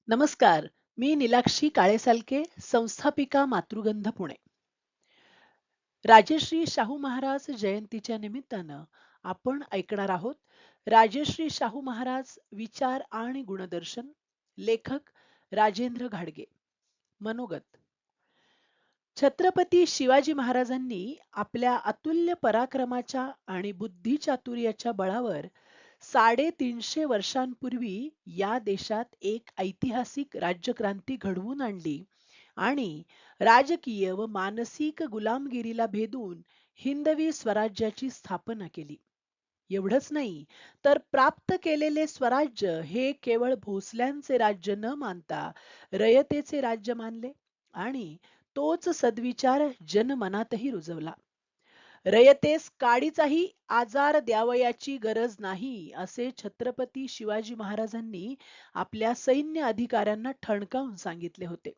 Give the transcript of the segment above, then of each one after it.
नमस्कार. मी नीलाक्षी काळेसालके, संस्थापिका मातृगंध पुणे. राजश्री शाहू महाराज जयंतीच्या निमित्तानं आपण ऐकणार आहोत राजश्री शाहू महाराज विचार आणि गुणदर्शन. लेखक राजेंद्र घाडगे. मनोगत. छत्रपती शिवाजी महाराजांनी आपल्या अतुल्य पराक्रमाच्या आणि बुद्धिचातुर्याच्या बळावर 350 वर्षांपूर्वी या देशात एक ऐतिहासिक राज्यक्रांती घडवून आणली आणि राजकीय व मानसिक गुलामगिरीला भेदून हिंदवी स्वराज्याची स्थापना केली. एवढंच नाही, तर प्राप्त केलेले स्वराज्य हे केवळ भोसल्यांचे राज्य न मानता रयतेचे राज्य मानले आणि तोच सद्विचार जनमनातही रुजवला. रयतेस काडीचाही आजार द्यावयाची गरज नाही, असे छत्रपती शिवाजी महाराजांनी आपल्या सैन्य अधिकाऱ्यांना ठणकावून सांगितले होते.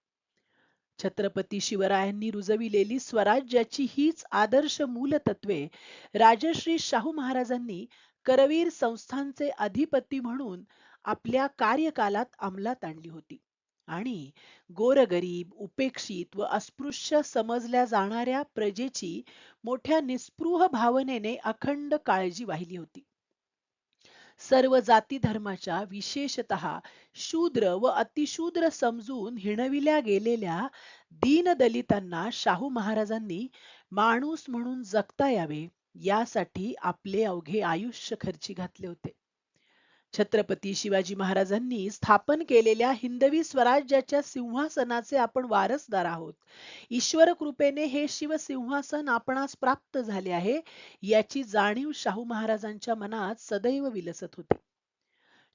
छत्रपती शिवरायांनी रुजविलेली स्वराज्याची हीच आदर्श मूलतत्वे राजश्री शाहू महाराजांनी करवीर संस्थांचे अधिपती म्हणून आपल्या कार्यकालात अंमलात आणली होती आणि गोरगरीब, उपेक्षित व अस्पृश्य समजल्या जाणाऱ्या प्रजेची मोठ्या निस्पृह भावनेने अखंड काळजी वाहिली होती. सर्व जाती धर्माच्या, विशेषतः शूद्र व अतिशूद्र समजून हिणविल्या गेलेल्या दीनदलितांना शाहू महाराजांनी माणूस म्हणून जगता यावे यासाठी आपले अवघे आयुष्य खर्ची घातले होते. छत्रपती शिवाजी महाराजांनी स्थापन केलेल्या हिंदवी स्वराज्याच्या सिंहासनाचे आपण वारसदार आहोत. ईश्वर कृपेने हे शिवसिंहासन आपणास प्राप्त झाले आहे, याची जाणीव शाहू महाराजांच्या मनात सदैव विलसत होती.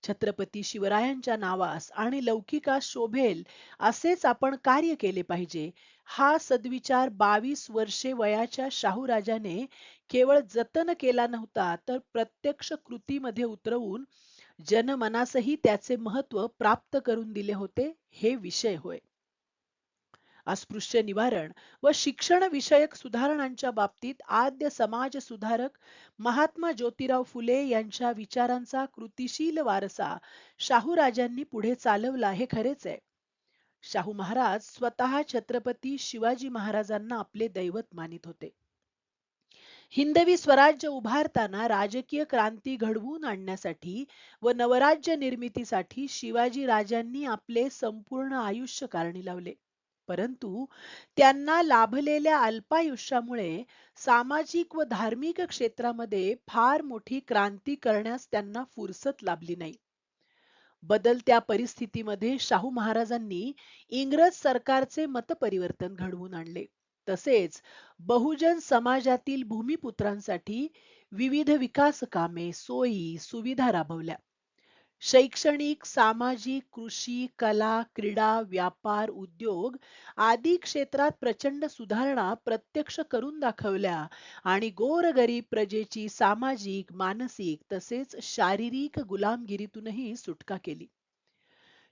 छत्रपती शिवरायांच्या नावास आणि लौकिकास शोभेल असेच आपण कार्य केले पाहिजे, हा सद्विचार 22 वर्षे वयाच्या शाहू राजाने केवळ जतन केला नव्हता, तर प्रत्यक्ष कृतीमध्ये उतरवून जनमनासही त्याचे महत्व प्राप्त करून दिले होते. हे विषय होय. अस्पृश्य निवारण व शिक्षण विषयक सुधारणांच्या बाबतीत आद्य समाज सुधारक महात्मा ज्योतिराव फुले यांच्या विचारांचा कृतिशील वारसा शाहू राजांनी पुढे चालवला, हे खरेच आहे. शाहू महाराज स्वतः छत्रपती शिवाजी महाराजांना आपले दैवत मानित होते. हिंदवी स्वराज्य उभारताना राजकीय क्रांती घडवून आणण्यासाठी व नवराज्य निर्मितीसाठी शिवाजी राजांनी आपले संपूर्ण आयुष्य कारणी लावले. परंतु त्यांना लाभलेल्या अल्पायुष्यामुळे सामाजिक व धार्मिक क्षेत्रामध्ये फार मोठी क्रांती करण्यास त्यांना फुरसत लाभली नाही. बदलत्या परिस्थितीमध्ये शाहू महाराजांनी इंग्रज सरकारचे मतपरिवर्तन घडवून आणले. तसेच बहुजन समाजातील भूमिपुत्रांसाठी विविध विकास कामे, सोयी, सुविधा राबवल्या. शैक्षणिक, सामाजिक, कृषी, कला, क्रीडा, व्यापार, उद्योग आदी क्षेत्रात प्रचंड सुधारणा प्रत्यक्ष करून दाखवल्या आणि गोरगरीब प्रजेची सामाजिक, मानसिक तसेच शारीरिक गुलामगिरीतूनही सुटका केली.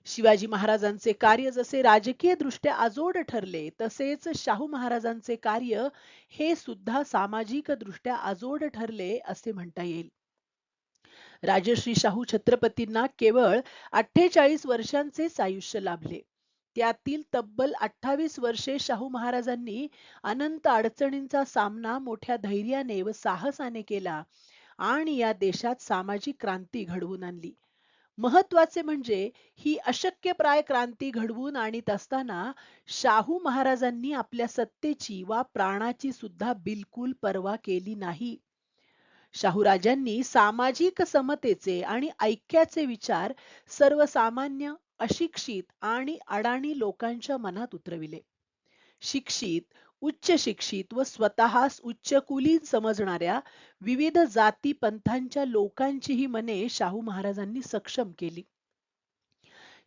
शिवाजी महाराजांचे कार्य जसे राजकीय दृष्ट्या अजोड ठरले, तसेच शाहू महाराजांचे कार्य हे सुद्धा सामाजिक दृष्ट्या अजोड ठरले असे म्हणता येईल. राजश्री शाहू छत्रपतींना केवळ 48 वर्षांचेच आयुष्य लाभले. त्यातील तब्बल 28 वर्षे शाहू महाराजांनी अनंत अडचणींचा सामना मोठ्या धैर्याने व साहसाने केला आणि या देशात सामाजिक क्रांती घडवून आणली. महत्वाचे म्हणजे ही अशक्यप्राय क्रांती घडवून आणीत असताना शाहू महाराजांनी आपल्या सत्तेची वा प्राणाची सुद्धा बिलकुल पर्वा केली नाही. शाहू राजांनी सामाजिक समतेचे आणि ऐक्याचे विचार सर्वसामान्य, अशिक्षित आणि अडाणी लोकांच्या मनात उतरविले. शिक्षित, उच्च शिक्षित व स्वतःस उच्चकुलीन समजणाऱ्या विविध जाती पंथांच्या लोकांचीही मने शाहू महाराजांनी सक्षम केली.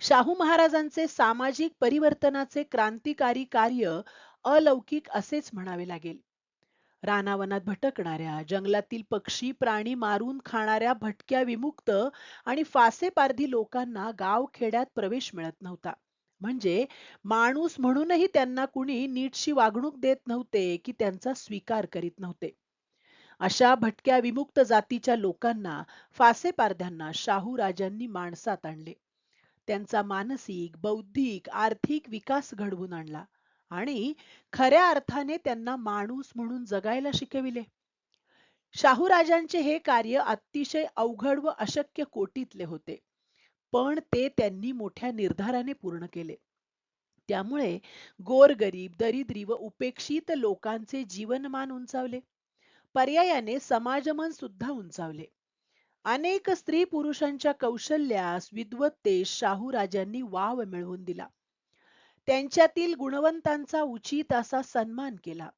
शाहू महाराजांचे सामाजिक परिवर्तनाचे क्रांतिकारी कार्य अलौकिक असेच म्हणावे लागेल. रानावनात भटकणाऱ्या, जंगलातील पक्षी प्राणी मारून खाणाऱ्या भटक्या विमुक्त आणि फासेपारधी लोकांना गावखेड्यात प्रवेश मिळत नव्हता. म्हणजे माणूस म्हणूनही त्यांना कुणी नीटशी वागणूक देत नव्हते की त्यांचा स्वीकार करीत नव्हते. अशा भटक्या विमुक्त जातीच्या लोकांना, फासेपारध्यांना शाहू राजांनी माणसात आणले. त्यांचा मानसिक, बौद्धिक, आर्थिक विकास घडवून आणला आणि खऱ्या अर्थाने त्यांना माणूस म्हणून जगायला शिकविले. शाहूराजांचे हे कार्य अतिशय अवघड व अशक्य कोटीतले होते, पण ते त्यांनी मोठ्या निर्धाराने पूर्ण केले. त्यामुळे गोरगरीब, दरिद्री व उपेक्षित लोकांचे जीवनमान उंचावले. पर्यायाने समाजमन सुद्धा उंचावले. अनेक स्त्री पुरुषांच्या कौशल्यास, विद्वत्तेस शाहूराजांनी वाव मिळवून दिला. त्यांच्यातील गुणवंतांचा उचित असा सन्मान केला.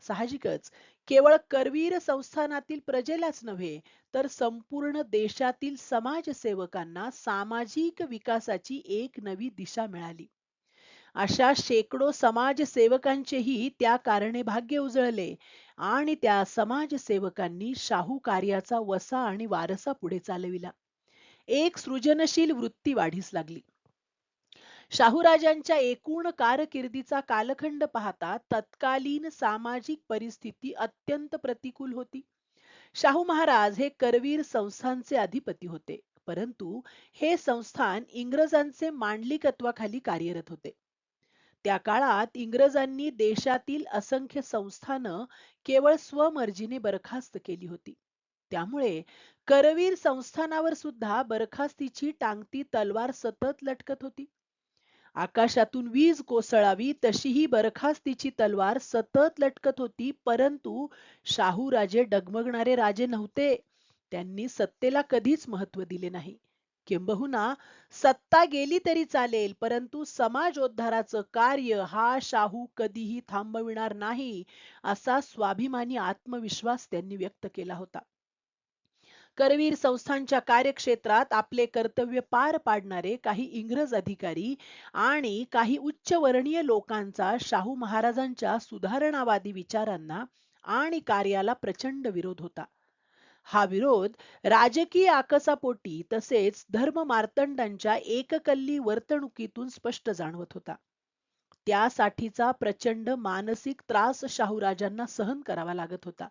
साहजिकच केवळ करवीर संस्थानातील प्रजेलाच नव्हे, तर संपूर्ण देशातील समाजसेवकांना सामाजिक विकासाची एक नवी दिशा मिळाली. अशा शेकडो समाजसेवकांचेही त्या कारणे भाग्य उजळले आणि त्या समाजसेवकांनी शाहू कार्याचा वसा आणि वारसा पुढे चालविला. एक सृजनशील वृत्ती वाढीस लागली. शाहूराजांच्या एकूण कारकिर्दीचा कालखंड पाहता तत्कालीन सामाजिक परिस्थिती अत्यंत प्रतिकूल होती. शाहू महाराज हे करवीर संस्थानचे अधिपती होते, परंतु हे संस्थान इंग्रजांचे मांडलिकत्वाखाली कार्यरत होते. त्या काळात इंग्रजांनी देशातील असंख्य संस्थानं केवळ स्वमर्जीने बरखास्त केली होती. त्यामुळे करवीर संस्थानावर सुद्धा बरखास्तीची टांगती तलवार सतत लटकत होती. आकाशातून वीज कोसळावी तशी ही बरखास्तीची तलवार सतत लटकत होती, परंतु शाहूराजे डगमगणारे राजे नव्हते. त्यांनी सत्तेला कधीच महत्त्व दिले नाही. किंबहुना सत्ता गेली तरी चालेल, परंतु समाजोद्धाराचं कार्य हा शाहू कधीही थांबविणार नाही, असा स्वाभिमानी आत्मविश्वास त्यांनी व्यक्त केला होता. करवीर संस्थांच्या कार्यक्षेत्रात आपले कर्तव्य पार पाडणारे काही इंग्रज अधिकारी आणि काही उच्चवर्णीय लोकांचा शाहू महाराजांच्या सुधारणावादी विचारांना आणि कार्याला प्रचंड विरोध होता. हा विरोध राजकीय आकसापोटी तसेच धर्म मार्तंडांच्या एककल्ली वर्तणुकीतून स्पष्ट जाणवत होता. त्यासाठीचा प्रचंड मानसिक त्रास शाहूराजांना सहन करावा लागत होता.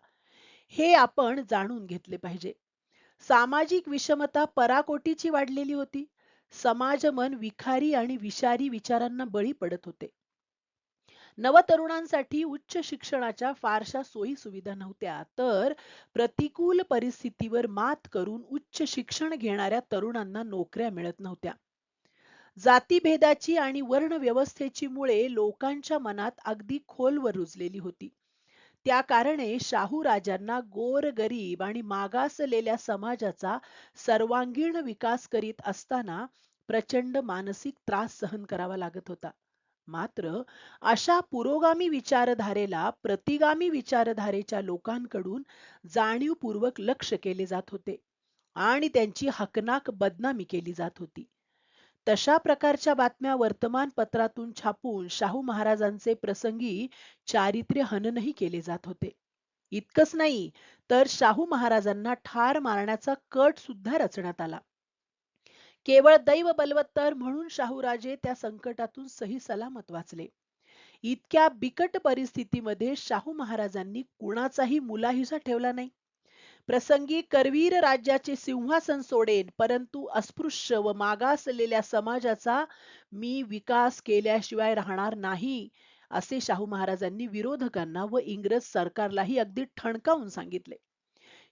हे आपण जाणून घेतले पाहिजे. सामाजिक विषमता पराकोटीची वाढलेली होती. समाजमन विखारी आणि विषारी विचारांना बळी पडत होते. नवतरुणांसाठी उच्च शिक्षणाच्या फारशा सोयी सुविधा नव्हत्या, तर प्रतिकूल परिस्थितीवर मात करून उच्च शिक्षण घेणाऱ्या तरुणांना नोकऱ्या मिळत नव्हत्या. जातीभेदाची आणि वर्ण व्यवस्थेची मुळे लोकांच्या मनात अगदी खोलवर रुजलेली होती. त्या कारणे शाहू राजांना गोरगरीब आणि मागासलेल्या समाजाचा सर्वांगीण विकास करीत असताना प्रचंड मानसिक त्रास सहन करावा लागत होता. मात्र अशा पुरोगामी विचारधारेला प्रतिगामी विचारधारेच्या लोकांकडून जाणीवपूर्वक लक्ष केले जात होते आणि त्यांची हकनाक बदनामी केली जात होती. तशा प्रकारच्या बातम्या वर्तमानपत्रातून छापून शाहू महाराजांचे प्रसंगी चारित्र्य हननही केले जात होते. इतकंच नाही, तर शाहू महाराजांना ठार मारण्याचा कट सुद्धा रचण्यात आला. केवळ दैव बलवत्तर म्हणून शाहूराजे त्या संकटातून सही सलामत वाचले. इतक्या बिकट परिस्थितीमध्ये शाहू महाराजांनी कुणाचाही मुलाहिजा ठेवला नाही. प्रसंगी करवीर राज्याचे सिंहासन सोडेन, परंतु अस्पृश्य व मागासलेल्या समाजाचा मी विकास केल्याशिवाय राहणार नाही, असे शाहू महाराजांनी विरोधकांना व इंग्रज सरकारलाही अगदी ठणकावून सांगितले.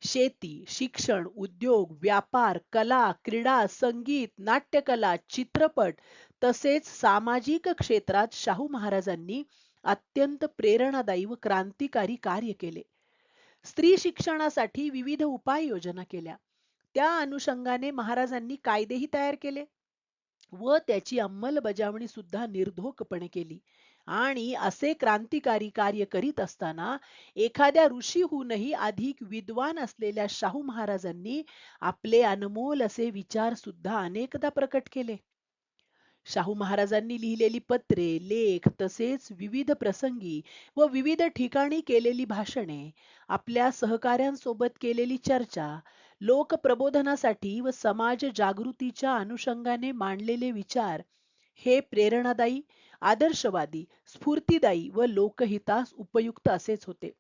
शेती, शिक्षण, उद्योग, व्यापार, कला, क्रीडा, संगीत, नाट्यकला, चित्रपट तसेच सामाजिक क्षेत्रात शाहू महाराजांनी अत्यंत प्रेरणादायी व क्रांतिकारी कार्य केले. स्त्री शिक्षणासाठी विविध उपाययोजना केल्या. त्या अनुषंगाने महाराजांनी कायदेही तयार केले व त्याची अंमलबजावणी सुद्धा निर्धोकपणे केली. आणि असे क्रांतिकारी कार्य करीत असताना एखाद्या ऋषीहूनही अधिक विद्वान असलेल्या शाहू महाराजांनी आपले अनमोल असे विचार सुद्धा अनेकदा प्रकट केले. शाहू महाराजांनी लिहिलेली पत्रे, लेख तसेच विविध प्रसंगी व विविध ठिकाणी केलेली भाषणे, आपल्या सहकाऱ्यांसोबत केलेली चर्चा, लोक प्रबोधनासाठी व समाज जागृतीच्या अनुषंगाने मांडलेले विचार हे प्रेरणादायी, आदर्शवादी, स्फूर्तिदायी व लोकहितास उपयुक्त असेच होते.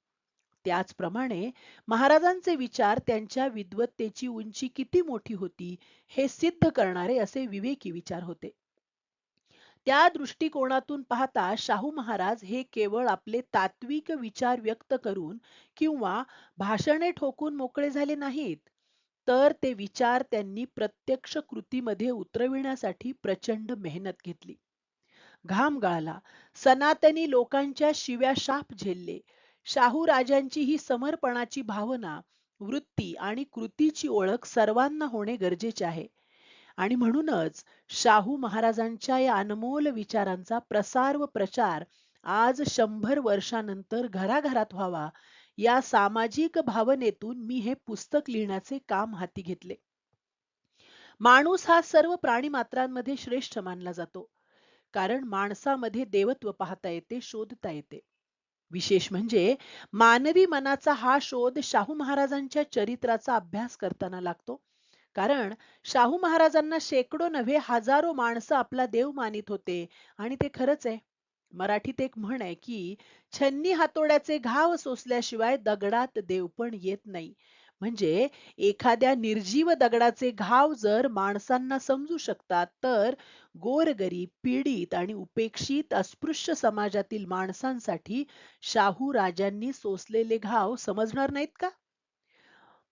त्याचप्रमाणे महाराजांचे विचार त्यांच्या विद्वत्तेची उंची किती मोठी होती हे सिद्ध करणारे असे विवेकी विचार होते. त्या दृष्टिकोनातून पाहता शाहू महाराज हे केवळ आपले तात्विक विचार व्यक्त करून किंवा भाषणे ठोकून मोकळे झाले नाहीत, तर ते विचार त्यांनी प्रत्यक्ष कृतीमध्ये उतरविण्यासाठी प्रचंड मेहनत घेतली. घाम गाळला, सनातनी लोकांच्या शिव्या शाप झेलले. शाहू राजांची ही समर्पणाची भावना, वृत्ती आणि कृतीची ओळख सर्वांना होणे गरजेचे आहे. आणि म्हणूनच शाहू महाराजांच्या या अनमोल विचारांचा प्रसार व प्रचार आज 100 वर्षानंतर घराघरात व्हावा, या सामाजिक भावनेतून मी हे पुस्तक लिहिण्याचे काम हाती घेतले. माणूस हा सर्व प्राणीमात्रांमध्ये श्रेष्ठ मानला जातो, कारण माणसामध्ये देवत्व पाहता येते, शोधता येते. विशेष म्हणजे मानवी मनाचा हा शोध शाहू महाराजांच्या चरित्राचा अभ्यास करताना लागतो. कारण शाहू महाराजांना शेकडो नव्हे हजारो माणसं आपला देव मानित होते, आणि ते खरंच आहे. मराठीत एक म्हण आहे की छन्नी हातोड्याचे घाव सोसल्याशिवाय दगडात देव पण येत नाही. म्हणजे एखाद्या निर्जीव दगडाचे घाव जर माणसांना समजू शकतात, तर गोरगरीब, पीडित आणि उपेक्षित अस्पृश्य समाजातील माणसांसाठी शाहू राजांनी सोसलेले घाव समजणार नाहीत का?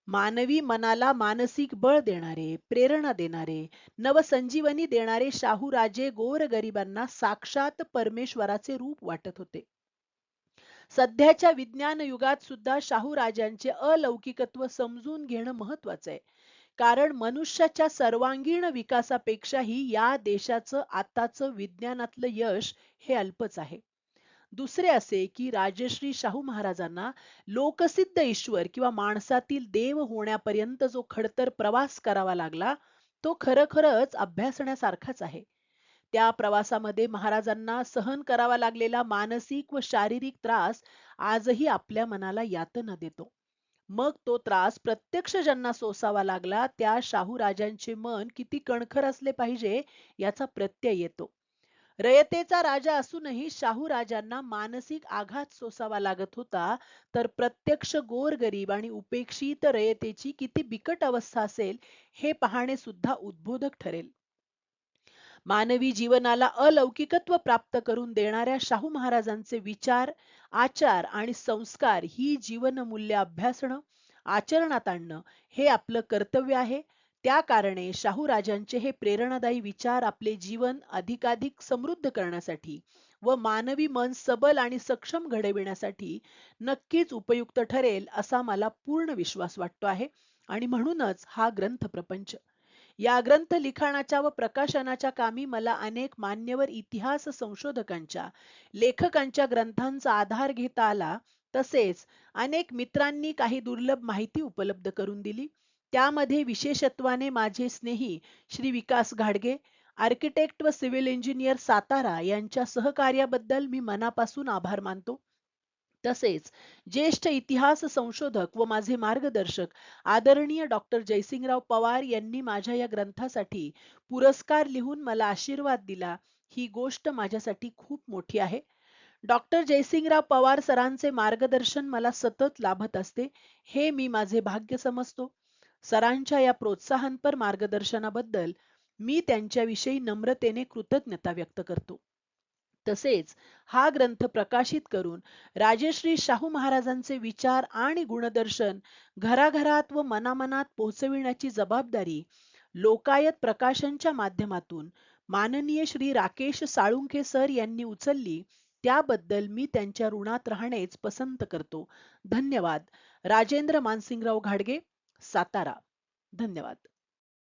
मानवी मनाला मानसिक बळ देणारे, प्रेरणा देणारे, नवसंजीवनी देणारे शाहू राजे गोरगरिबांना साक्षात परमेश्वराचे रूप वाटत होते. सध्याच्या विज्ञान युगात सुद्धा शाहू राजांचे अलौकिकत्व समजून घेणं महत्वाचं आहे. कारण मनुष्याच्या सर्वांगीण विकासापेक्षाही या देशाचं आताचं विज्ञानातलं यश हे अल्पच आहे. दुसरे असे की राजश्री शाहू महाराजांना लोकसिद्ध ईश्वर किंवा माणसातील देव होण्यापर्यंत जो खडतर प्रवास करावा लागला, तो खरोखरच अभ्यासण्यासारखाच आहे. त्या प्रवासामध्ये महाराजांना सहन करावा लागलेला मानसिक व शारीरिक त्रास आजही आपल्या मनाला यातना देतो. मग तो त्रास प्रत्यक्ष ज्यांना सोसावा लागला, त्या शाहू राजांचे मन किती कणखर असले पाहिजे याचा प्रत्यय येतो. रयतेचा राजा असूनही शाहू राजांना मानसिक आघात सोसावा लागत होता, तर प्रत्यक्ष गोरगरीब आणि उपेक्षित रयतेची किती बिकट अवस्था असेल हे पाहणे सुद्धा उद्बोधक ठरेल. मानवी जीवनाला अलौकिकत्व प्राप्त करून देणाऱ्या शाहू महाराजांचे विचार, आचार आणि संस्कार ही जीवनमूल्य अभ्यासणं, आचरणात आणणं हे आपलं कर्तव्य आहे. त्या कारणे शाहू राजांचे हे प्रेरणादायी विचार आपले जीवन अधिकाधिक समृद्ध करण्यासाठी व मानवी मन सबल आणि सक्षम घडविण्यासाठी नक्कीच उपयुक्त ठरेल असा मला पूर्ण विश्वास वाटतो आहे. आणि म्हणूनच हा ग्रंथ प्रपंच. या ग्रंथ लिखाणाच्या व प्रकाशनाच्या कामी मला अनेक मान्यवर इतिहास संशोधकांच्या, लेखकांच्या ग्रंथांचा आधार घेता आला. तसेच अनेक मित्रांनी काही दुर्लभ माहिती उपलब्ध करून दिली. त्यामध्ये विशेषत्वाने माझे स्नेही श्री विकास घाडगे, आर्किटेक्ट व सिव्हिल इंजिनियर, सातारा यांच्या सहकार्याबद्दल मी मनापासून आभार मानतो. तसेच ज्येष्ठ इतिहास संशोधक व माझे मार्गदर्शक आदरणीय डॉक्टर जयसिंगराव पवार यांनी माझ्या या ग्रंथासाठी पुरस्कार लिहून मला आशीर्वाद दिला, ही गोष्ट माझ्यासाठी खूप मोठी आहे. डॉक्टर जयसिंगराव पवार सरांचे मार्गदर्शन मला सतत लाभत असते, हे मी माझे भाग्य समजतो. सरांच्या या प्रोत्साहनपर मार्गदर्शनाबद्दल मी त्यांच्याविषयी नम्रतेने कृतज्ञता व्यक्त करतो. तसेच हा ग्रंथ प्रकाशित करून राजश्री शाहू महाराजांचे विचार आणि गुणदर्शन घराघरात व मनामनात पोहोचविण्याची जबाबदारी लोकायत प्रकाशनच्या माध्यमातून माननीय श्री राकेश साळुंखे सर यांनी उचलली, त्याबद्दल मी त्यांच्या ऋणात राहणेच पसंत करतो. धन्यवाद. राजेंद्र मानसिंगराव घाडगे, सातारा. धन्यवाद.